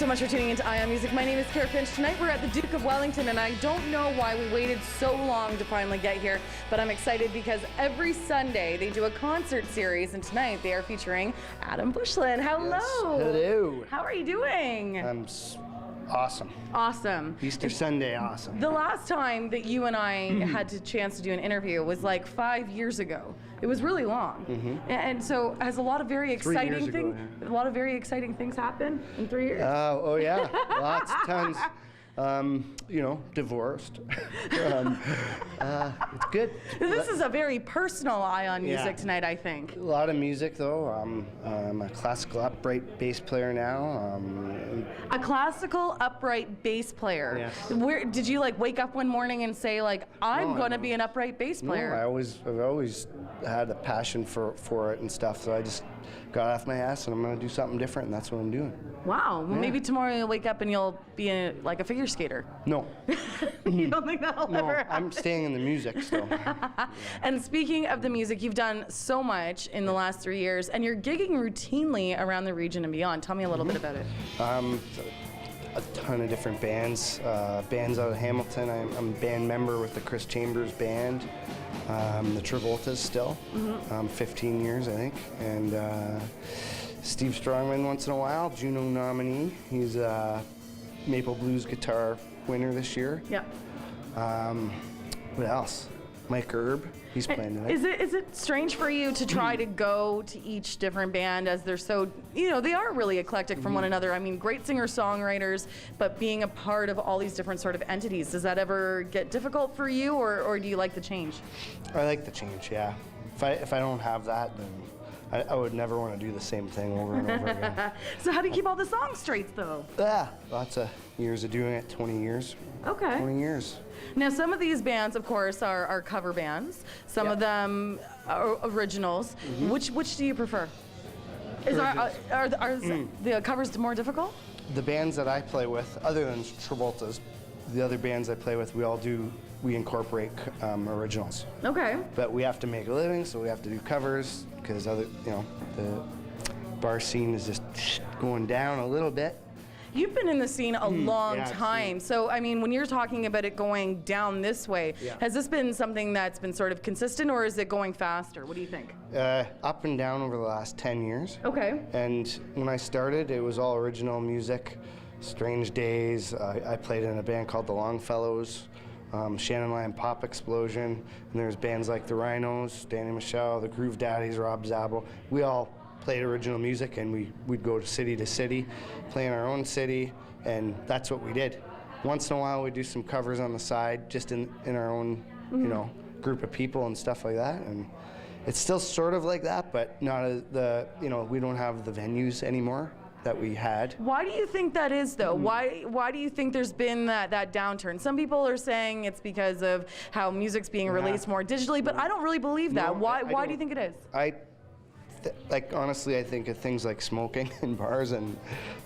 so much for tuning into Ion Music. My name is Kara Finch. Tonight we're at the Duke of Wellington, and I don't know why we waited so long to finally get here, but I'm excited because every Sunday they do a concert series, and tonight they are featuring Adam Buschlen. Hello. Yes. Hello. How are you doing? I'm awesome. Awesome. Easter Sunday, awesome. The last time that you and I had a chance to do an interview was like 5 years ago. It was really long, and so has a lot of very exciting things. A lot of very exciting things happen in 3 years. Oh yeah, lots, tons. You know, divorced. It's good. This is a very personal Ion Music tonight, I think. A lot of music though. I'm a classical upright bass player now. A classical upright bass player. Yes. Where did you like wake up one morning and say like I'm going to be an upright bass player? No, I've always had a passion for it and stuff. So I just got off my ass and I'm going to do something different, and that's what I'm doing. Wow. Well, maybe tomorrow you'll wake up and you'll be like a figure skater. No. You don't think that'll ever happen? I'm staying in the music still. And speaking of the music, you've done so much in the last 3 years, and you're gigging routinely around the region and beyond. Tell me a little bit about it. A ton of different bands. Bands out of Hamilton. I'm a band member with the Chris Chambers Band. The Travoltas still. 15 years, I think. And Steve Strongman once in a while, Juno nominee. He's a Maple Blues guitar winner this year. Yeah. What else? Mike Erb, he's playing tonight. Is it strange for you to try to go to each different band, as they're so, you know, they are really eclectic from one another. I mean, great singer-songwriters, but being a part of all these different sort of entities, does that ever get difficult for you, or do you like the change? I like the change, yeah. If I don't have that, then I would never want to do the same thing over and over again. So how do you keep all the songs straight, though? Lots of years of doing it, 20 years. Okay. 20 years. Now, some of these bands, of course, are cover bands. Some of them are originals. Which do you prefer? Are the covers more difficult? The bands that I play with, other than Travolta's, the other bands I play with, we incorporate originals. Okay. But we have to make a living, so we have to do covers, because the bar scene is just going down a little bit. You've been in the scene a long time, so I mean, when you're talking about it going down this way, has this been something that's been sort of consistent, or is it going faster? What do you think? Up and down over the last 10 years. Okay. And when I started, it was all original music. Strange Days. I played in a band called the Longfellows. Shannon Lyon Pop Explosion, and there's bands like the Rhinos, Danny Michelle, the Groove Daddies, Rob Zabo. We all played original music, and we'd go to city, play in our own city, and that's what we did. Once in a while we'd do some covers on the side, just in our own group of people and stuff like that, and it's still sort of like that, but not we don't have the venues anymore that we had. Why do you think that is, though? Why do you think there's been that downturn? Some people are saying it's because of how music's being released more digitally, but I don't really believe that. Why do you think it is? Honestly, I think of things like smoking in bars, and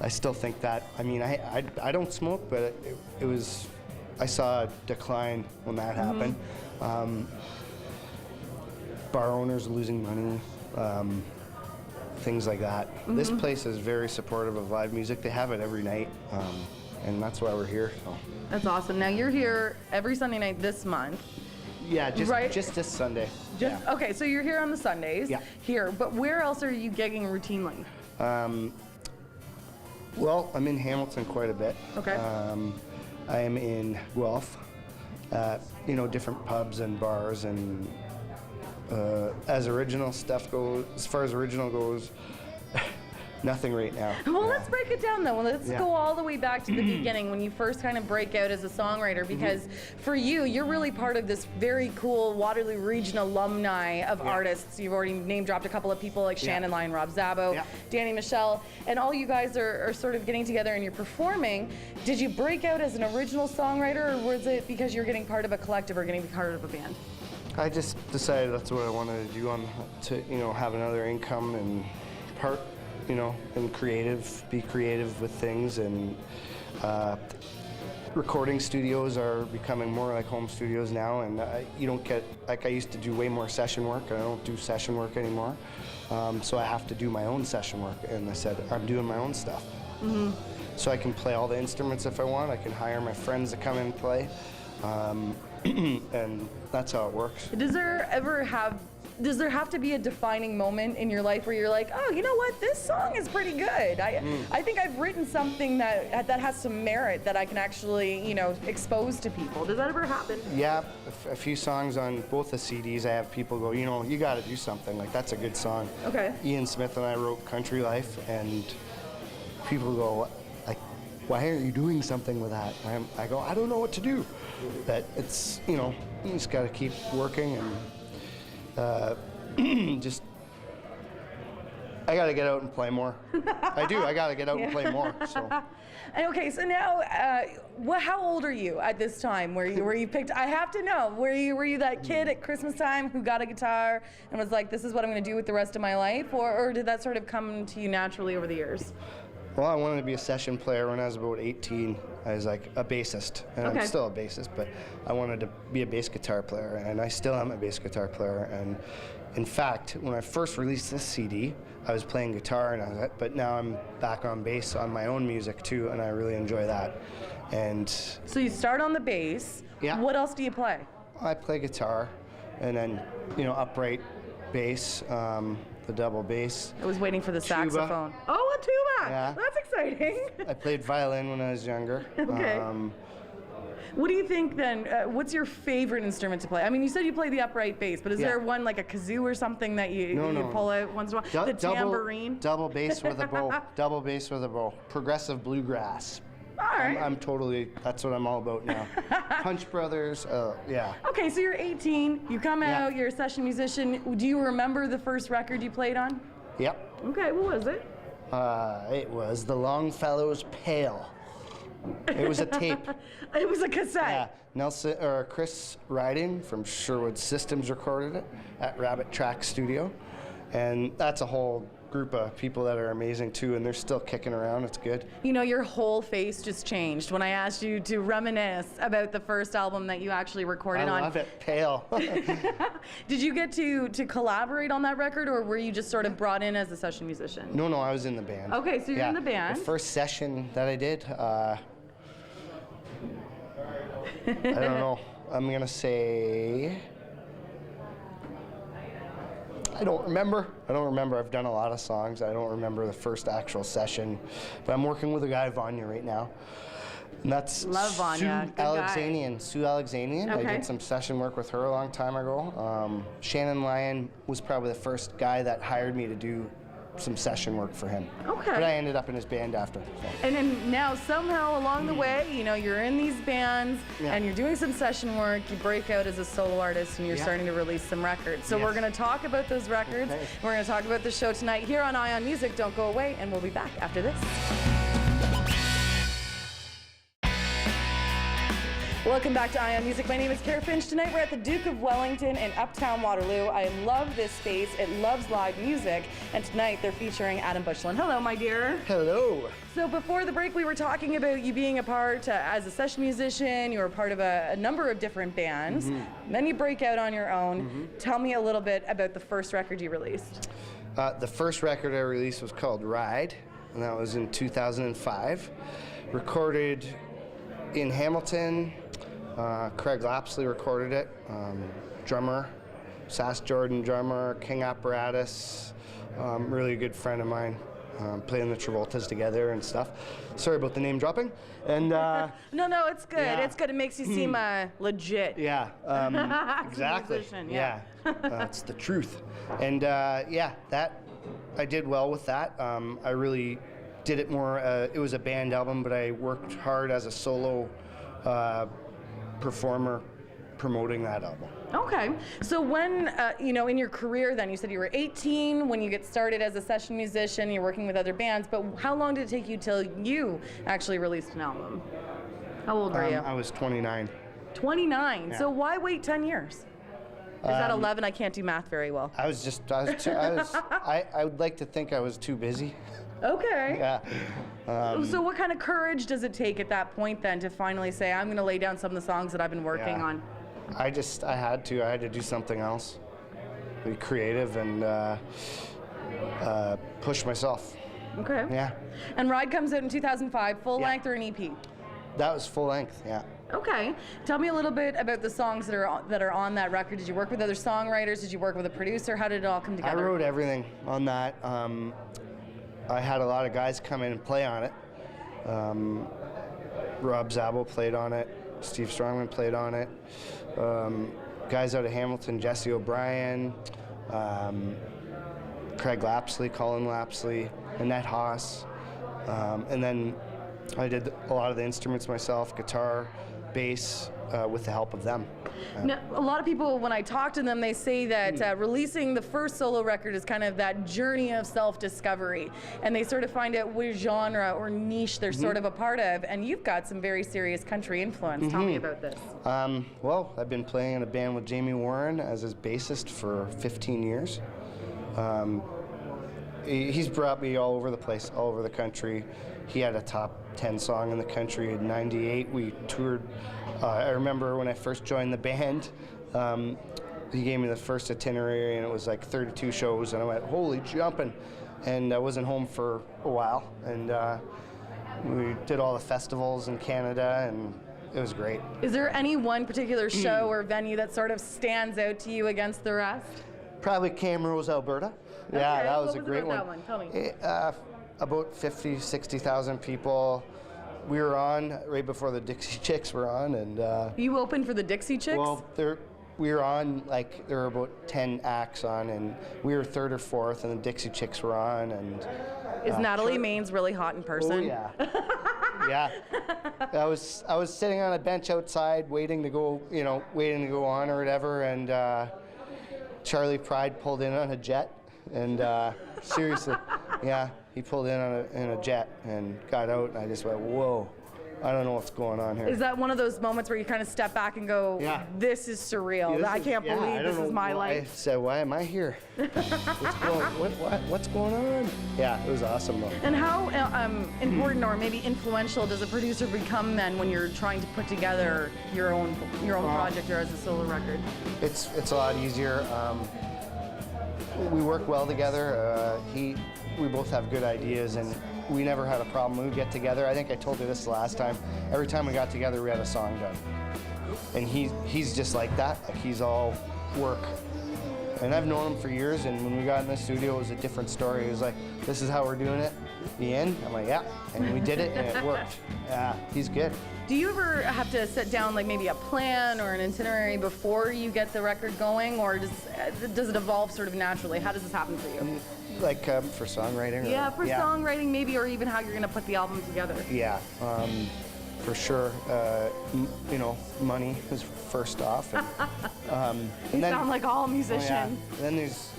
I still think that. I mean, I don't smoke, but I saw a decline when that happened. Bar owners losing money. Things like that. This place is very supportive of live music. They have it every night, and that's why we're here. So. That's awesome. Now you're here every Sunday night this month. Yeah, just this Sunday. Okay, so you're here on the Sundays. Yeah. Here, but where else are you gigging routinely? Well, I'm in Hamilton quite a bit. Okay. I am in Guelph. Different pubs and bars and. As original stuff goes, as far as original goes, nothing right now. Well, let's break it down though. Let's go all the way back to the beginning when you first kind of break out as a songwriter, because for you're really part of this very cool Waterloo region alumni of artists. You've already name dropped a couple of people like Shannon Lyon, Rob Zabo, Danny Michelle, and all you guys are sort of getting together and you're performing. Did you break out as an original songwriter, or was it because you're getting part of a collective or getting part of a band? I just decided that's what I wanted to do, to have another income and and be creative with things, and recording studios are becoming more like home studios now, and you don't get, like I used to do way more session work, and I don't do session work anymore, so I have to do my own session work, and I said, I'm doing my own stuff. so I can play all the instruments if I want. I can hire my friends to come and play, and that's how it works. Does there have to be a defining moment in your life where you're like, oh, you know what, this song is pretty good. I think I've written something that has some merit that I can actually, you know, expose to people. Does that ever happen? Yeah, a few songs on both the CDs, I have people go, you know, you got to do something. Like, that's a good song. Okay. Ian Smith and I wrote Country Life, and people go, like, why aren't you doing something with that? I go, I don't know what to do. But it's, you know, you just got to keep working and just, I gotta get out and play more. I gotta get out and play more. So. And okay, so now, how old are you at this time? Where you picked? I have to know. Were you that kid at Christmas time who got a guitar and was like, this is what I'm going to do with the rest of my life, or did that sort of come to you naturally over the years? Well, I wanted to be a session player when I was about 18. I was like a bassist, and I'm still a bassist, but I wanted to be a bass guitar player, and I still am a bass guitar player. And in fact, when I first released this CD, I was playing guitar, but now I'm back on bass on my own music too, and I really enjoy that. And so you start on the bass. Yeah. What else do you play? I play guitar, and then, you know, upright bass, the double bass. I was waiting for the Tuba. saxophone. Oh, a tuba! Yeah. That's exciting. I played violin when I was younger. Okay. What do you think then? What's your favorite instrument to play? I mean, you said you play the upright bass, but is there one like a kazoo or something that you pull out once in a while? The tambourine? Double bass with a bow. Double bass with a bow. Progressive bluegrass. All right. I'm totally, that's what I'm all about now. Punch Brothers, yeah. Okay, so you're 18, you come out, you're a session musician. Do you remember the first record you played on? Yep. Okay, what was it? It was the Longfellow's Pale. It was a tape. It was a cassette. Yeah, Chris Riding from Sherwood Systems recorded it at Rabbit Track Studio, and that's a whole group of people that are amazing too, and they're still kicking around. It's good. You know, your whole face just changed when I asked you to reminisce about the first album that you actually recorded on. I love it, Pale. Did you get to collaborate on that record, or were you just sort of brought in as a session musician? No, I was in the band. Okay, so you're in the band. The first session that I did, I don't know. I'm gonna say, I don't remember. I've done a lot of songs. I don't remember the first actual session, but I'm working with a guy, Vanya, right now. And that's Love Vanya. Sue Alexanian. Okay. I did some session work with her a long time ago. Shannon Lyon was probably the first guy that hired me to do some session work for him. Okay. But I ended up in his band after. So. And then now somehow along the way, you know, you're in these bands and you're doing some session work, you break out as a solo artist and you're starting to release some records. So we're going to talk about those records. Okay. We're going to talk about the show tonight here on Ion Music. Don't go away, and we'll be back after this. Welcome back to Ion Music. My name is Kara Finch. Tonight we're at the Duke of Wellington in Uptown Waterloo. I love this space. It loves live music. And tonight they're featuring Adam Buschlen. Hello, my dear. Hello. So before the break, we were talking about you being a part as a session musician. You were part of a number of different bands. Then you break out on your own. Tell me a little bit about the first record you released. The first record I released was called Ride, and that was in 2005. Recorded in Hamilton. Craig Lapsley recorded it. Drummer, Sass Jordan drummer, King Apparatus, really good friend of mine. Playing the Travoltas together and stuff. Sorry about the name dropping. And no, it's good. Yeah. It's good. It makes you seem legit. Yeah, exactly. Musician, yeah, that's the truth. And that I did well with that. I really did it more. It was a band album, but I worked hard as a solo performer promoting that album. Okay. So when, in your career then, you said you were 18 when you get started as a session musician, you're working with other bands, but how long did it take you till you actually released an album? How old were you? I was 29. 29? Yeah. So why wait 10 years? Is that 11? I can't do math very well. I would like to think I was too busy. Okay. Yeah. So what kind of courage does it take at that point then to finally say, I'm going to lay down some of the songs that I've been working on? I had to do something else. Be creative and push myself. Okay. Yeah. And Ride comes out in 2005, full Yeah. length or an EP? That was full length, yeah. Okay. Tell me a little bit about the songs that are on that record. Did you work with other songwriters? Did you work with a producer? How did it all come together? I wrote everything on that. I had a lot of guys come in and play on it. Rob Zabo played on it. Steve Strongman played on it. Guys out of Hamilton, Jesse O'Brien, Craig Lapsley, Colin Lapsley, Annette Haas. And then I did a lot of the instruments myself, guitar, bass, with the help of them. Now, a lot of people, when I talk to them, they say that releasing the first solo record is kind of that journey of self-discovery, and they sort of find out which genre or niche they're sort of a part of, and you've got some very serious country influence. Tell me about this. Well, I've been playing in a band with Jamie Warren as his bassist for 15 years. He's brought me all over the place, all over the country. He had a top 10 song in the country in '98. We toured. I remember when I first joined the band, he gave me the first itinerary, and it was like 32 shows, and I went, holy jumping. And I wasn't home for a while, and we did all the festivals in Canada, and it was great. Is there any one particular show or venue that sort of stands out to you against the rest? Probably Camrose, Alberta. Yeah, Okay, that was what a great about one. that one? Tell me. About 50, 60,000 people. We were on right before the Dixie Chicks were on, and You opened for the Dixie Chicks? well, we were on, like, there were about 10 acts on, and we were third or fourth, and the Dixie Chicks were on, and Is Natalie Maines really hot in person? oh yeah, yeah. I was sitting on a bench outside waiting to go on or whatever, and Charlie Pride pulled in on a jet, and seriously, yeah, he pulled in on a jet and got out, and I just went, whoa, I don't know what's going on here. Is that one of those moments where you kind of step back and go, Yeah. this is surreal. I can't believe this is my I life. said, why am I here? What's going on? Yeah, it was awesome though. And how important or maybe influential does a producer become then when you're trying to put together your own project or as a solo record? It's a lot easier. We work well together. We both have good ideas, and we never had a problem. We would get together. I think I told you this last time. Every time we got together, we had a song done. And he's just like that. Like, he's all work. And I've known him for years, and when we got in the studio, it was a different story. He was like, this is how we're doing it. The end? I'm like, yeah. And we did it, and it worked. Yeah, he's good. Do you ever have to set down like maybe a plan or an itinerary before you get the record going, or does it evolve sort of naturally? How does this happen for you? Like for songwriting? Yeah, for songwriting maybe, or even how you're going to put the album together. Yeah, for sure. Money is first off. And, You then, sound like all musicians. yeah. Then there's,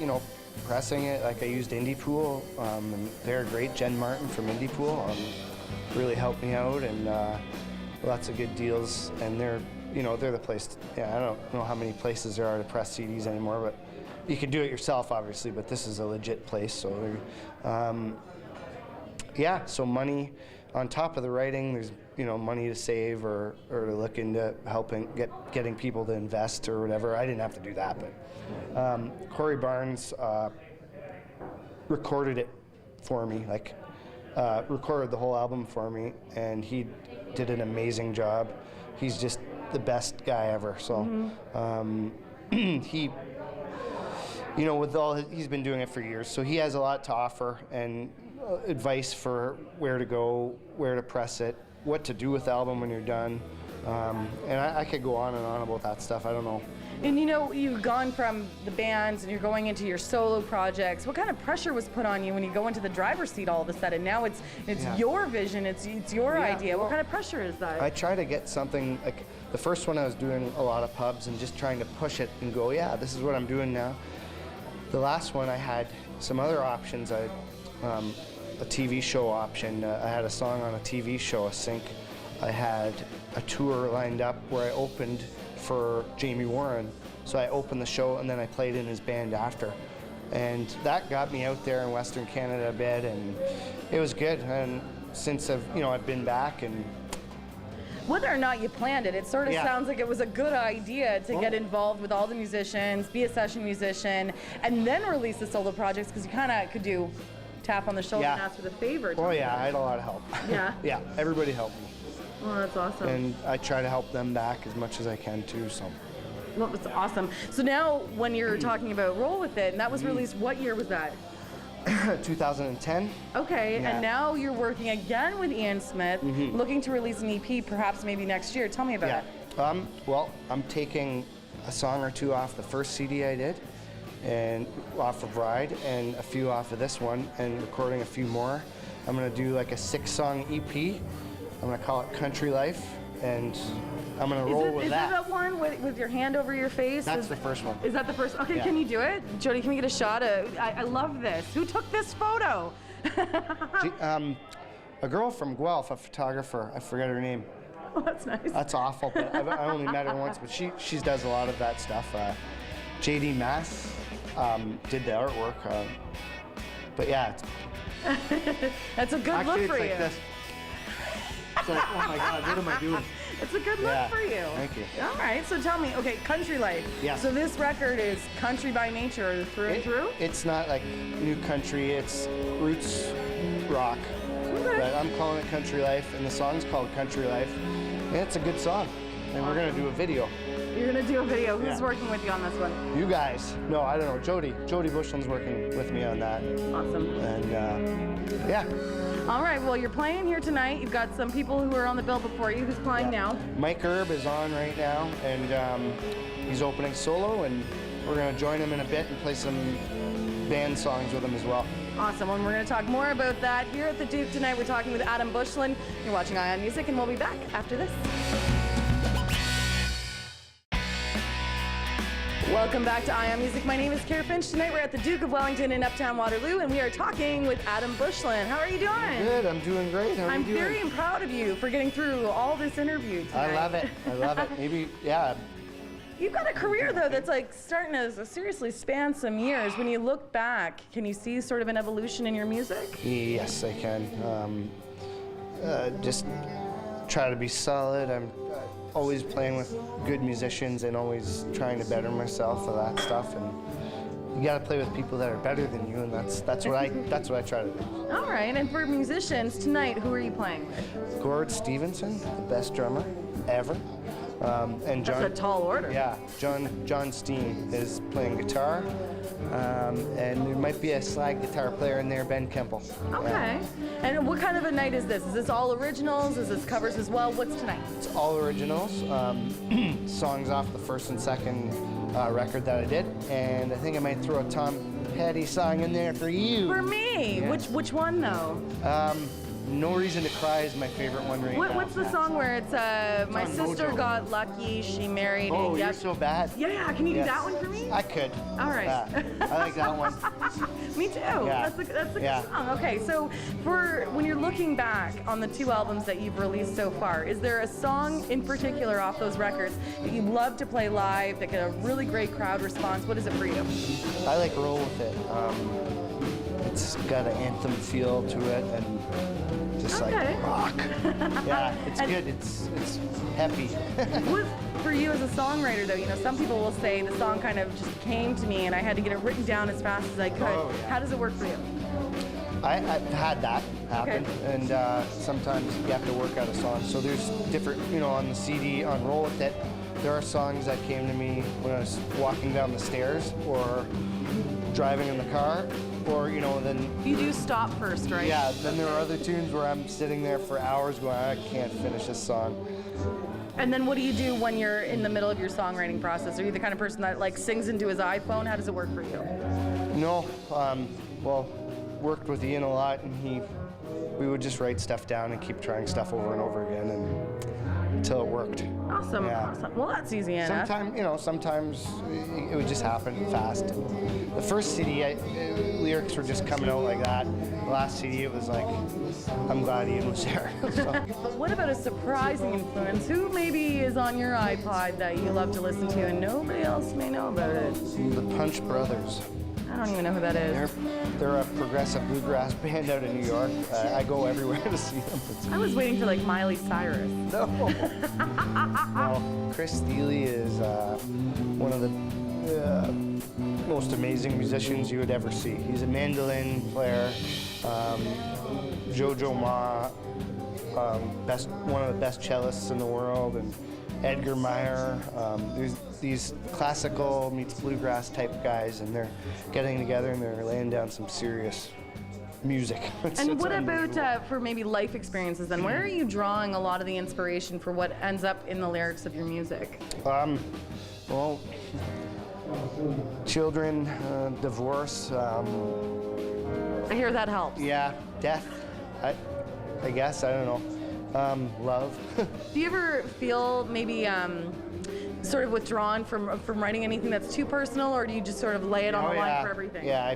pressing it. Like, I used Indie Pool, and they're great. Jen Martin from Indie Pool really helped me out, and lots of good deals. And they're the place. I don't know how many places there are to press CDs anymore, but you can do it yourself, obviously. But this is a legit place. So, so money on top of the writing. There's money to save or to look into helping getting people to invest or whatever. I didn't have to do that, but Corey Barnes recorded it for me, recorded the whole album for me, and he did an amazing job. He's just the best guy ever. So he, he's been doing it for years, so he has a lot to offer and advice for where to go, where to press it, what to do with the album when you're done. And I could go on and on about that stuff. I don't know. And you've gone from the bands and you're going into your solo projects. What kind of pressure was put on you when you go into the driver's seat all of a sudden? Now it's your vision, it's your idea. What kind of pressure is that? I try to get something, like the first one I was doing a lot of pubs and just trying to push it and go, yeah, this is what I'm doing now. The last one I had some other options. A TV show option. I had a song on a TV show, a sync. I had a tour lined up where I opened for Jamie Warren. So I opened the show and then I played in his band after. And that got me out there in Western Canada a bit, and it was good. And since I've been back, and whether or not you planned it, it sort of sounds like it was a good idea to get involved with all the musicians, be a session musician, and then release the solo projects, because you kind of could do tap on the shoulder Yeah. and ask for the favor. Oh yeah, I had a lot of help. Yeah? Yeah, everybody helped me. Oh, that's awesome. And I try to help them back as much as I can too, so. Well, that's awesome. So now, when you're talking about Roll With It, and that was released, what year was that? 2010. Okay, Yeah. and now you're working again with Ian Smith, looking to release an EP perhaps maybe next year. Tell me about Yeah. it. Well, I'm taking a song or two off the first CD I did, and off of Ride, and a few off of this one, and recording a few more. I'm gonna do like a 6-song EP. I'm gonna call it Country Life, and I'm gonna roll with Is that. it that one with your hand over your face? That's the first one. Is that the first? Okay, Yeah. can you do it? Jody, can we get a shot of, I love this. Who took this photo? A girl from Guelph, a photographer, I forget her name. Oh, that's nice. That's awful, but I only met her once, but she does a lot of that stuff. JD Mass did the artwork, but yeah. That's a good Actually, look for it's you. like this. It's like, oh my God, what am I doing? It's a good look Yeah, for you. thank you. All right, so tell me, okay, Country Life. Yes. So this record is country by nature through and through? It's not like new country, it's roots rock. Okay. But I'm calling it Country Life, and the song's called Country Life. And it's a good song. And we're gonna do a video. You're gonna do a video. Who's Yeah. working with you on this one? You guys, no, I don't know, Jody Buschlen's working with me on that. Awesome. And yeah. All right, well, you're playing here tonight. You've got some people who are on the bill before you. Who's playing now? Mike Erb is on right now, and he's opening solo, and we're gonna join him in a bit and play some band songs with him as well. Awesome. And we're going to talk more about that here at the Duke tonight. We're talking with Adam Buschlen. You're watching Ion Music, and we'll be back after this. Welcome back to Ion Music. My name is Kara Finch. Tonight we're at the Duke of Wellington in Uptown Waterloo, and we are talking with Adam Buschlen. How are you doing? Good, I'm doing great. How are I'm you doing? very proud of you for getting through all this interview tonight. I love it. I love it. Maybe, yeah. You've got a career, though, that's like starting to seriously span some years. When you look back, can you see sort of an evolution in your music? Yes, I can. Just try to be solid. I'm always playing with good musicians and always trying to better myself for that stuff. And you got to play with people that are better than you, and that's what I try to do. All right, and for musicians tonight, who are you playing with? Gord Stevenson, the best drummer ever. And John, That's a tall order. Yeah, John Steen is playing guitar, and there might be a slide guitar player in there, Ben Kemple. Okay. Yeah. And what kind of a night is this? Is this all originals? Is this covers as well? What's tonight? It's all originals, songs off the first and second record that I did, and I think I might throw a Tom Petty song in there for you. For me. Yeah. Which one though? No Reason to Cry is my favorite one right now. What's the song where it's my on sister Mojo. got lucky, she married. Oh, and You're So Bad. Yeah, can you do Yes. that one for me? I could. All right. Yeah, I like that one. Me too. Yeah. That's a Yeah. good song. Okay, so for when you're looking back on the 2 albums that you've released so far, is there a song in particular off those records that you love to play live that get a really great crowd response? What is it for you? I like Roll With It. It's got an anthem feel to it, and just Okay. like rock. Yeah, it's And- good. It's happy. What for you as a songwriter, though? You know, some people will say the song kind of just came to me and I had to get it written down as fast as I could. Oh, yeah. How does it work for you? I've had that happen, Okay. and sometimes you have to work out a song. So there's different, on the CD, on Roll With It, there are songs that came to me when I was walking down the stairs or driving in the car, or, then You do stop first, right? yeah, then there are other tunes where I'm sitting there for hours going, I can't finish this song. And then what do you do when you're in the middle of your songwriting process? Are you the kind of person that like sings into his iPhone? How does it work for you? No, well, worked with Ian a lot, and we would just write stuff down and keep trying stuff over and over again, and until it worked. Awesome. Yeah. Awesome. Well, that's easy enough. Sometimes it would just happen fast. The first CD, lyrics were just coming out like that. The last CD, it was like, I'm glad Ian was there. So, What about a surprising influence? Who maybe is on your iPod that you love to listen to and nobody else may know about it? the Punch Brothers. I don't even know who that is. They're a progressive bluegrass band out of New York. I go everywhere to see them. I was waiting for like Miley Cyrus. No. No, Chris Steele is one of the most amazing musicians you would ever see. He's a mandolin player. Jojo Ma, one of the best cellists in the world, and Edgar Meyer. There's these classical meets bluegrass type guys, and they're getting together and they're laying down some serious music. And what about for maybe life experiences then? Where are you drawing a lot of the inspiration for what ends up in the lyrics of your music? Well, children, divorce. I hear that helps. Yeah, death. I guess, I don't know. Love. Do you ever feel maybe sort of withdrawn from writing anything that's too personal, or do you just sort of lay it on the line for everything? Yeah,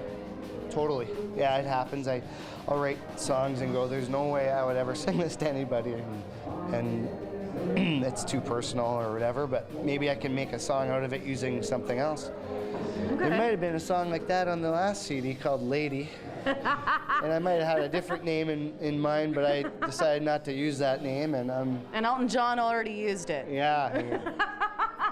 totally. Yeah, it happens. I'll write songs and go, there's no way I would ever sing this to anybody, and it's too personal or whatever, but maybe I can make a song out of it using something else. Okay. There might have been a song like that on the last CD called Lady. And I might have had a different name in mind, but I decided not to use that name. And Elton John already used it. Yeah.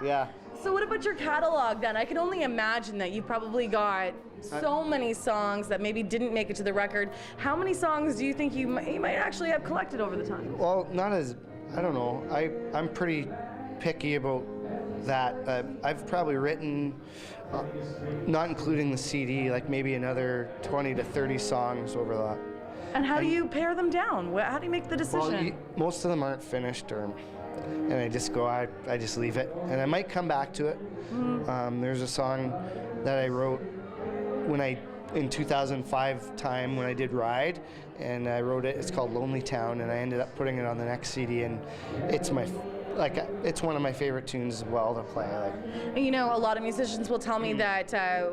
Yeah. So what about your catalog then? I can only imagine that you probably got so many songs that maybe didn't make it to the record. How many songs do you think you might actually have collected over the time? Well, I don't know. I'm pretty picky about that. I've probably written, not including the CD, like maybe another 20 to 30 songs over that. And how do you pare them down? How do you make the decision? Well, most of them aren't finished, and I just go, I just leave it. And I might come back to it. Mm-hmm. There's a song that I wrote in 2005 time when I did Ride, and I wrote it. It's called Lonely Town, and I ended up putting it on the next CD, and it's one of my favorite tunes as well to play. You know, a lot of musicians will tell me that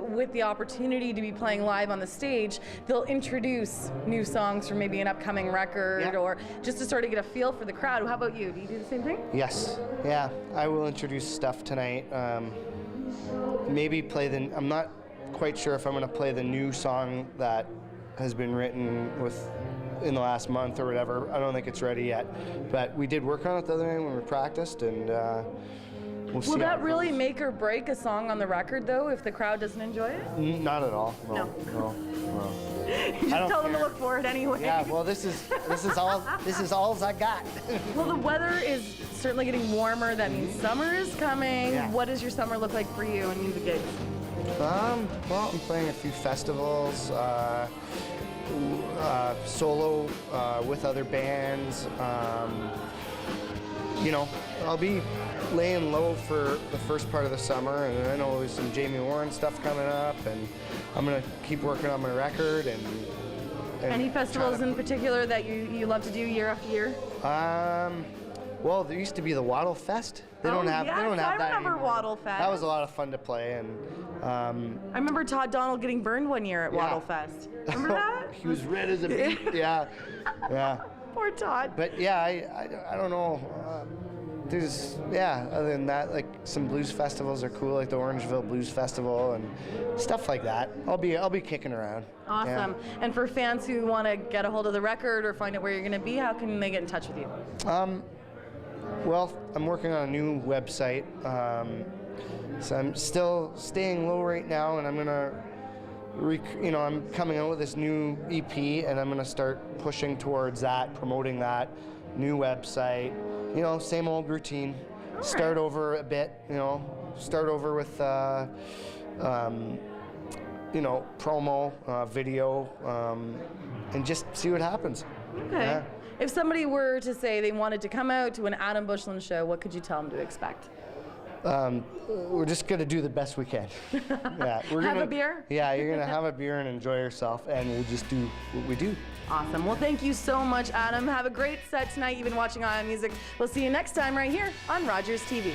with the opportunity to be playing live on the stage, they'll introduce new songs from maybe an upcoming record, or just to sort of get a feel for the crowd. How about you? Do you do the same thing? Yes. Yeah, I will introduce stuff tonight. Maybe play I'm not quite sure if I'm going to play the new song that has been written in the last month or whatever. I don't think it's ready yet, but we did work on it the other night when we practiced, and we'll see. Will that really make or break a song on the record, though, if the crowd doesn't enjoy it? Not at all. No. You just tell them to look for it anyway. Yeah. Well, this is all I got. Well, the weather is certainly getting warmer. That means summer is coming. Yeah. What does your summer look like for you and music gigs? Well, I'm playing a few festivals. Solo with other bands. I'll be laying low for the first part of the summer, and I know there's some Jamie Warren stuff coming up, and I'm gonna keep working on my record. And any festivals in particular that you love to do year after year? Well, there used to be the Wattle Fest. They don't have that anymore. I remember Wattle Fest. That was a lot of fun to play, and I remember Todd Donald getting burned one year at Wattle Fest. Remember that? He was red as a beet. Yeah. Poor Todd. But yeah, I don't know. Other than that, like some blues festivals are cool, like the Orangeville Blues Festival and stuff like that. I'll be kicking around. Awesome. Yeah. And for fans who want to get a hold of the record or find out where you're going to be, how can they get in touch with you? Well, I'm working on a new website, so I'm still staying low right now, and I'm gonna, I'm coming out with this new EP, and I'm gonna start pushing towards that, promoting that new website. Same old routine. Right. Start over a bit. Start over with, promo, video, and just see what happens. Okay. Yeah. If somebody were to say they wanted to come out to an Adam Buschlen show, what could you tell them to expect? We're just going to do the best we can. Yeah, Have a beer? Yeah, you're going to have a beer and enjoy yourself, and we'll just do what we do. Awesome. Well, thank you so much, Adam. Have a great set tonight. You've been watching Ion Music. We'll see you next time right here on Rogers TV.